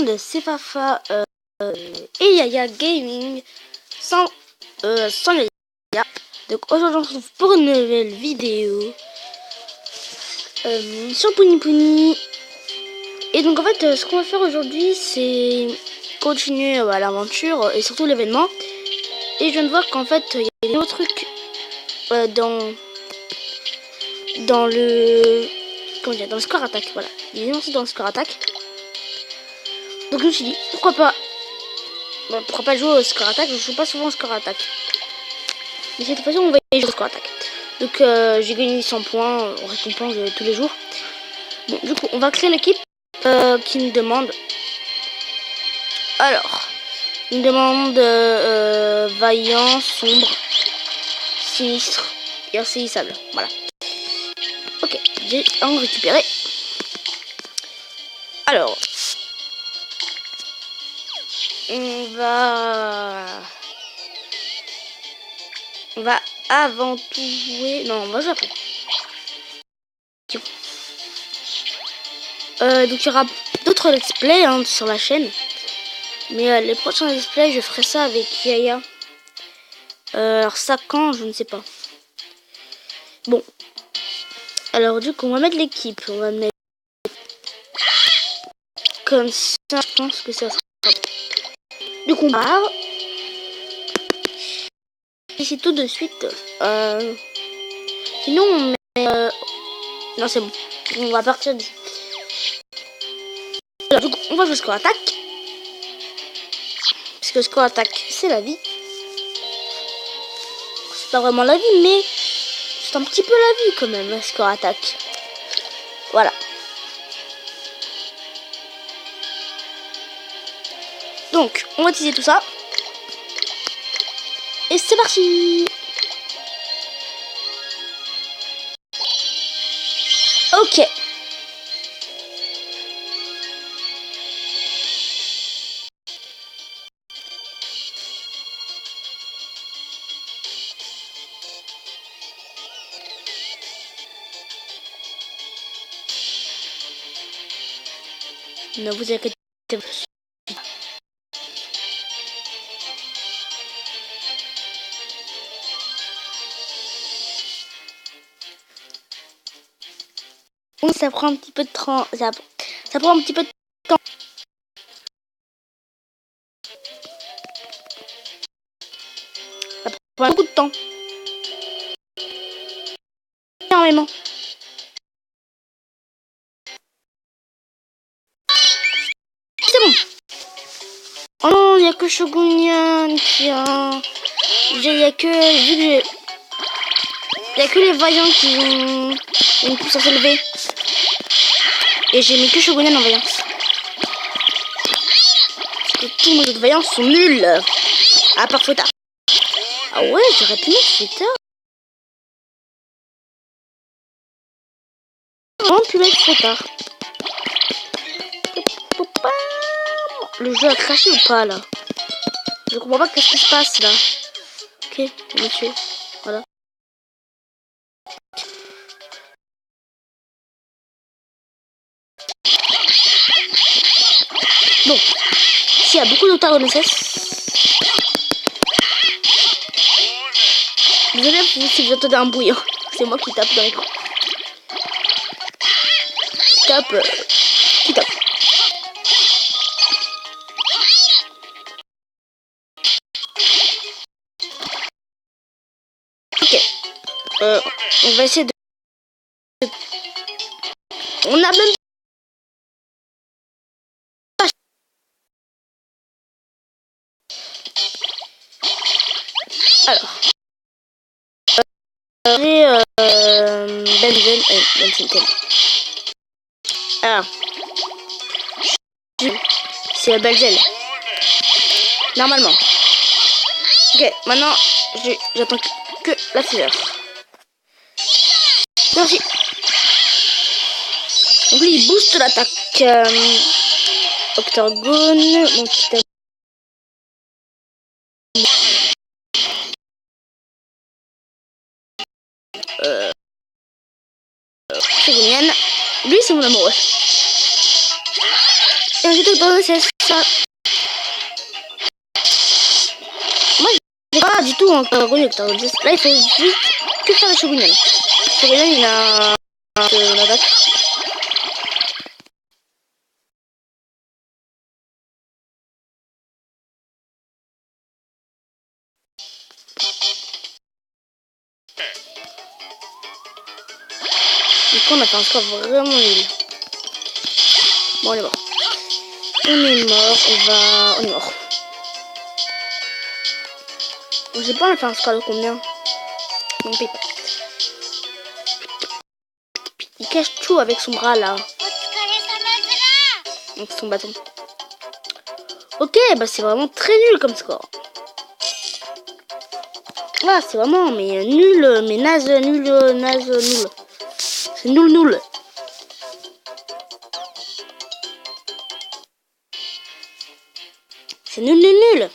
monde, c'est Fafa et Yaya Gaming sans Yaya. Donc aujourd'hui on se retrouve pour une nouvelle vidéo sur Puni Puni. Et donc en fait ce qu'on va faire aujourd'hui c'est continuer l'aventure et surtout l'événement. Et je viens de voir qu'en fait il y a des nouveaux trucs dans le dans le score attack. Voilà, il y a des nouveaux dans le score attack. Donc je me suis dit pourquoi pas jouer au score attack. Je joue pas souvent au score attack, mais cette fois-ci on va y jouer au score attack. Donc j'ai gagné 100 points en récompense tous les jours. Bon, du coup on va créer l'équipe qui nous demande. Alors il me demande vaillant, sombre, sinistre et insaisissable. Voilà. Ok, j'ai en récupéré. Alors on va avant tout jouer. Non, on va jouer après. Donc il y aura d'autres let's play sur la chaîne. Mais les prochains let's play, je ferai ça avec Yaya. Alors ça quand, je ne sais pas. Bon. Alors du coup, on va mettre l'équipe. On va mettre comme ça. Je pense que ça sera. Du coup, on part. Ici tout de suite. Sinon, on met. Non, c'est bon. On va partir d'ici. Alors, du coup, on va jouer score attaque. Parce que score attaque, c'est la vie. C'est pas vraiment la vie, mais c'est un petit peu la vie quand même, le score attaque. Voilà. Donc, on va utiliser tout ça. Et c'est parti. Ok. Ne vous inquiétez pas. Ça prend un petit peu de temps. Ça prend un petit peu de temps. Ça prend beaucoup de temps. Énormément. C'est bon. Oh non, il n'y a que Shogunyan qui a... Il y a que les vaillants qui ont une puissance élevée. Et j'ai mis que Shogunyan en vaillant. Parce que tous mes autres vaillants sont nuls. À part Fouettard. Ah ouais, j'aurais pu mettre Fouettard. J'aurais pu mettre Fouettard. Le jeu a craché ou pas là? Je comprends pas qu'est-ce qui se passe là. Ok, on va tuer. Voilà. Bon, s'il y a beaucoup d'otages au NSS. Désolé si vous entendez un bruit. C'est moi qui tape dans l'écran. Qui tape. Ok. On va essayer de... On a même... Alors. Benzen. Ah. C'est Belzel. Normalement. Ok, maintenant, j'attends que la fleur. Merci. Donc lui, il booste l'attaque. Octogone. Donc, c'est génial. Lui, c'est mon amoureux. Et ensuite, dans le CS, ça. Moi, j'ai pas du tout encore connu que là, il faut juste que faire le Shogunan. Shogunan, il a une attaque. Du coup, on a fait un score vraiment nul. Bon, on est mort. On est mort. Bon, j'ai pas, on a fait un score de combien? Non, pas. Il cache tout avec son bras là. Donc son bâton. Ok, bah c'est vraiment très nul comme score. Ah, c'est vraiment mais nul, mais naze, nul, naze, nul. C'est nul. C'est nul.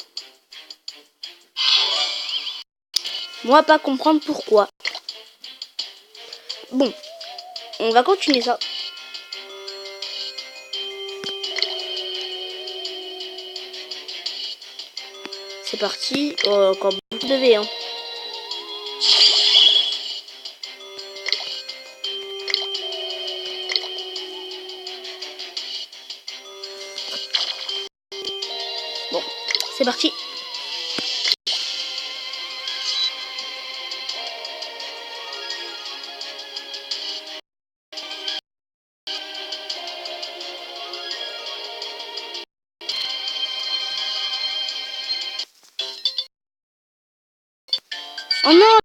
Moi, pas comprendre pourquoi. Bon, on va continuer ça. C'est parti. Oh, encore beaucoup de V. Hein. Bon, c'est parti. Oh non,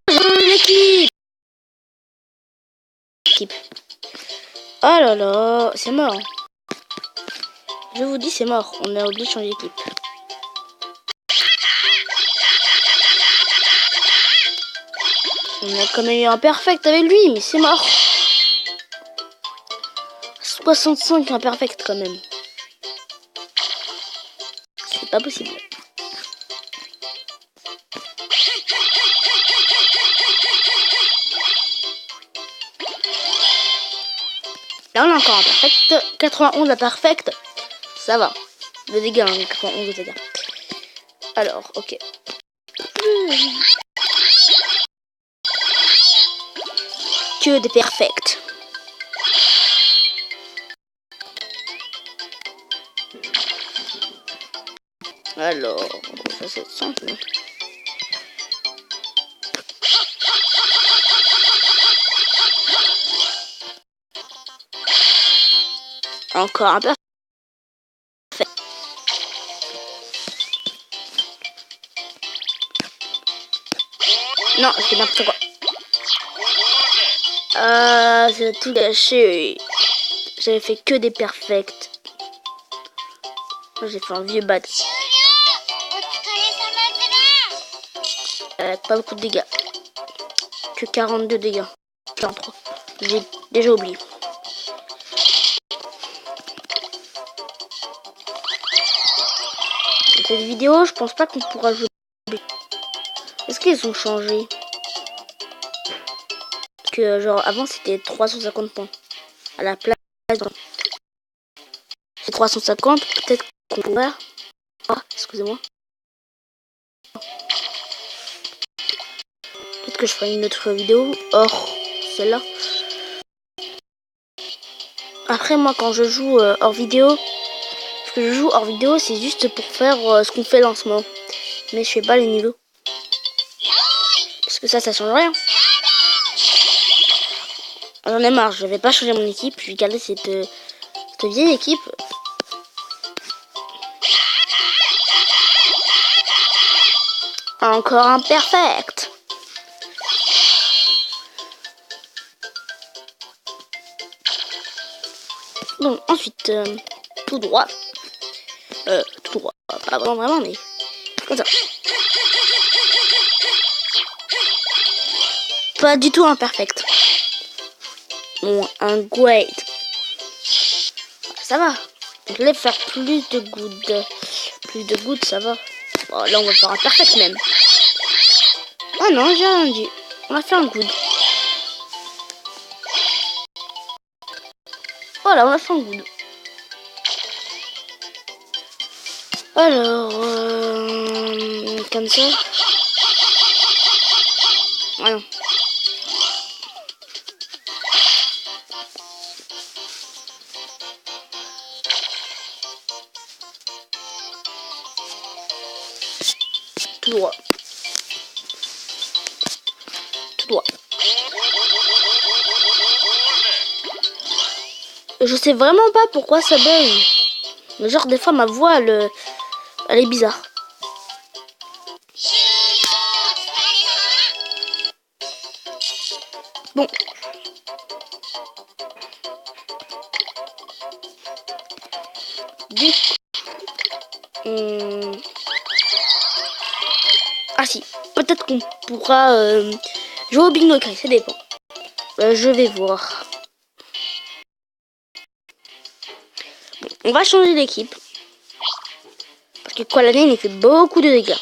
l'équipe. Oh là là, c'est mort. Je vous dis, c'est mort. On a oublié de changer d'équipe. On a quand même eu un perfect avec lui, mais c'est mort. 65 imperfect quand même. C'est pas possible. Là on a encore un perfect. 91 imperfect. Ça va. De dégâts, hein, 91 de dégâts. Alors, ok. Que des perfects. Alors, ça c'est simple. Encore un perfect. Non, c'est n'importe quoi. C'est tout gâché. J'avais fait que des perfects. J'ai fait un vieux bad. Pas beaucoup de dégâts. Que 42 dégâts. 43. J'ai déjà oublié. Cette vidéo, je pense pas qu'on pourra jouer. Est-ce qu'ils ont changé? Que genre avant c'était 350 points. À la place, c'est 350. Peut-être qu'on pourra. Ah, excusez-moi. Peut-être que je ferai une autre vidéo hors celle-là. Après moi quand je joue hors vidéo, ce que je joue hors vidéo c'est juste pour faire ce qu'on fait là en ce moment. Mais je fais pas les niveaux. Parce que ça change rien. J'en ai marre, je vais pas changer mon équipe, je vais garder cette vieille équipe. Encore un perfect. Donc ensuite, tout droit. Tout droit, pas vraiment, mais comme ça. Pas du tout imperfect. Bon, un great. Ça va. Je vais faire plus de good. Plus de good, ça va. Bon, là, on va faire un perfect même. Ah non, j'ai rien dit. On va faire un good. Voilà, on a fait un good. Alors, comme ça. Ah non. Tout droit. Tout droit. Je sais vraiment pas pourquoi ça bug. Mais genre des fois ma voix elle est bizarre. Bon. Du coup, ah si, peut-être qu'on pourra jouer au bingo écrit, ça dépend. Je vais voir. Bon, on va changer d'équipe. Parce que Colanine il fait beaucoup de dégâts.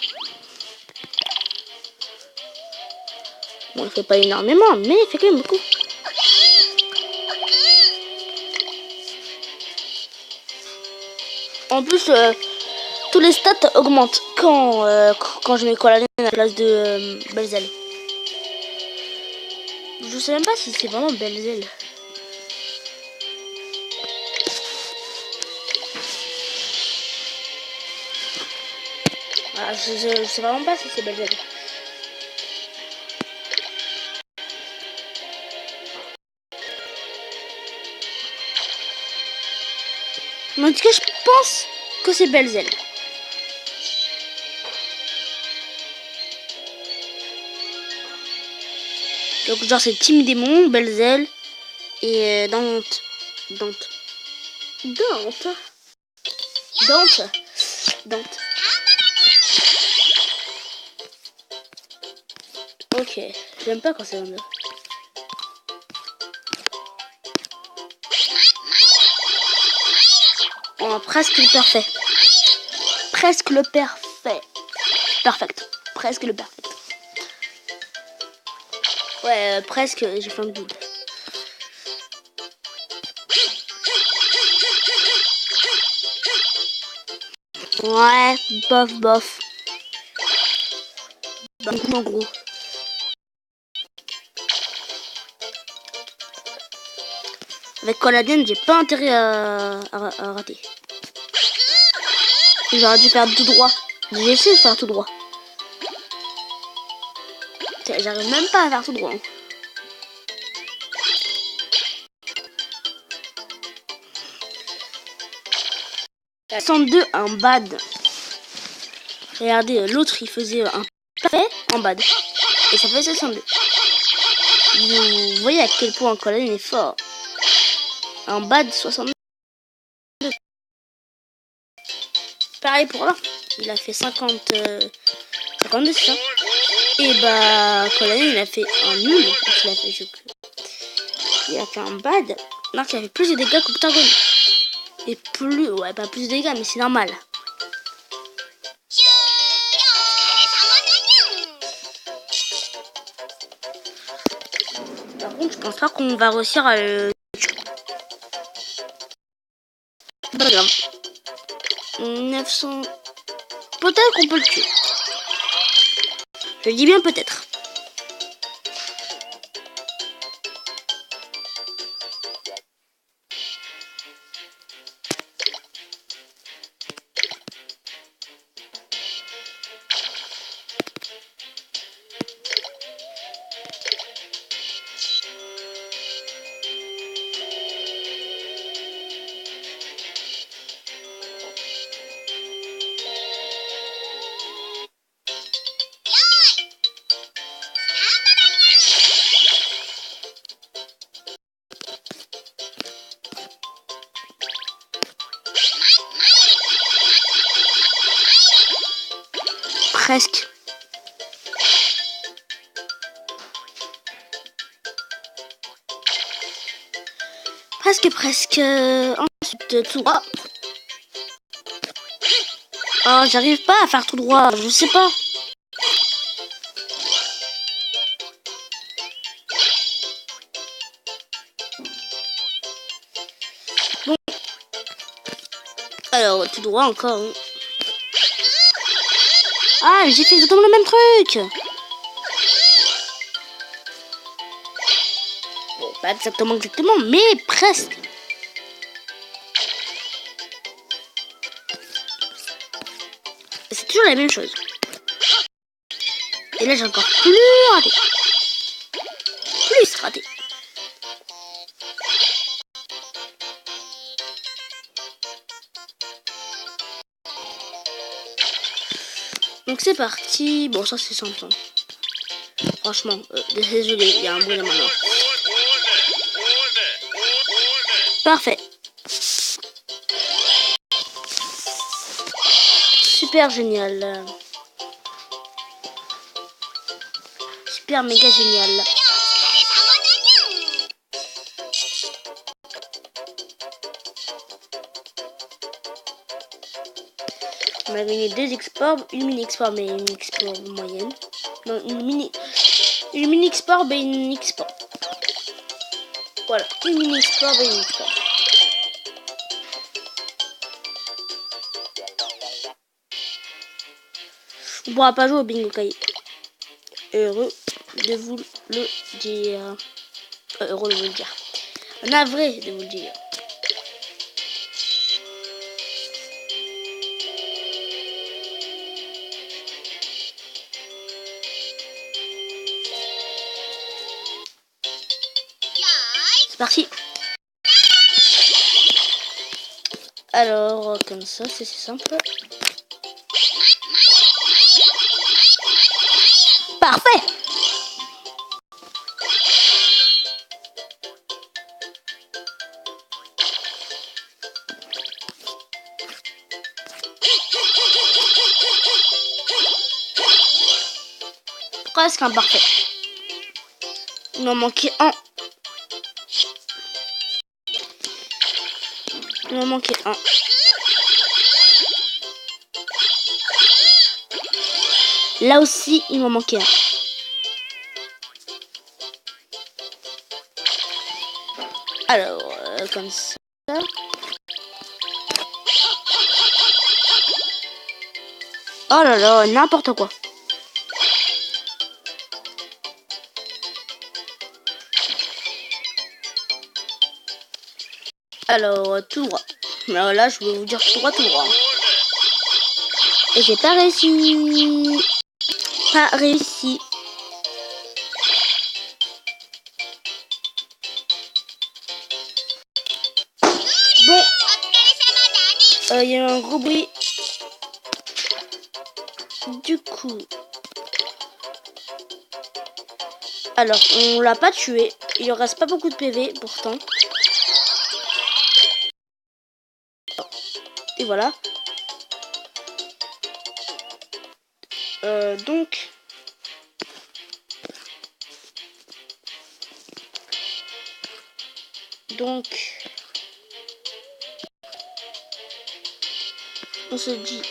Bon, il fait pas énormément, mais il fait quand même beaucoup. En plus, tous les stats augmentent quand je mets Colanine à la place de Belzel. Je sais même pas si c'est vraiment Belzel. Ah, je sais vraiment pas si c'est Belzel. Mais en tout cas, je pense que c'est Belzel. Donc genre c'est Team Démon, Belzel et Dante. Ok, j'aime pas quand c'est comme ça. Oh, presque le parfait. Presque le parfait. Perfect. Presque le perfect. Ouais, presque, j'ai fait un double. Ouais, bof. En gros. Avec Coladine, j'ai pas intérêt à rater. J'aurais dû faire tout droit. J'ai essayé de faire tout droit. J'arrive même pas à faire tout droit. Hein. La 102 un bad. Regardez, l'autre il faisait un parfait en bad. Et ça fait 62. Vous voyez à quel point Coladine est fort. Un bad 62. Pareil pour là. Il a fait 52, c'est ça. Et bah, Colanine, il a fait un nul. Il a fait un bad. Marc, il a fait plus de dégâts qu'Octagone. Et plus, ouais, pas plus de dégâts, mais c'est normal. Par contre, je pense pas qu'on va réussir à le... Pas grave. 900... Peut-être qu'on peut le tuer. Je dis bien peut-être. Presque. Presque. Ensuite, tout droit. Oh, j'arrive pas à faire tout droit. Je sais pas. Bon. Alors, tout droit encore. Hein. Ah, j'ai fait exactement le même truc. Bon, pas exactement, mais presque. C'est toujours la même chose. Et là, j'ai encore plus raté. Plus raté. Donc c'est parti. Bon, ça c'est simple. Hein. Franchement, désolé, il y a un bruit là maintenant. Parfait. Super génial. Super méga génial. On a gagné 2 exports, une mini export mais une export moyenne. Non, une mini export mais une export. Voilà, une mini export mais une export. On pourra pas jouer au bingo cahier. Heureux de vous le dire. Heureux de vous le dire. Navré de vous le dire. C'est parti. Alors, comme ça, c'est simple. Parfait. Presque un parfait. Il m'en manquait un. Il m'en manquait un. Là aussi, il m'en manquait un. Alors, comme ça. Oh là là, n'importe quoi. Alors, tout droit. Alors là, je vais vous dire tout droit, tout droit. Et j'ai pas réussi. Pas réussi. Bon. Il y a un gros bruit. Du coup. Alors, on l'a pas tué. Il en reste pas beaucoup de PV, pourtant. Et voilà. Donc... on se dit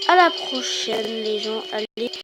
à la prochaine, les gens. Allez.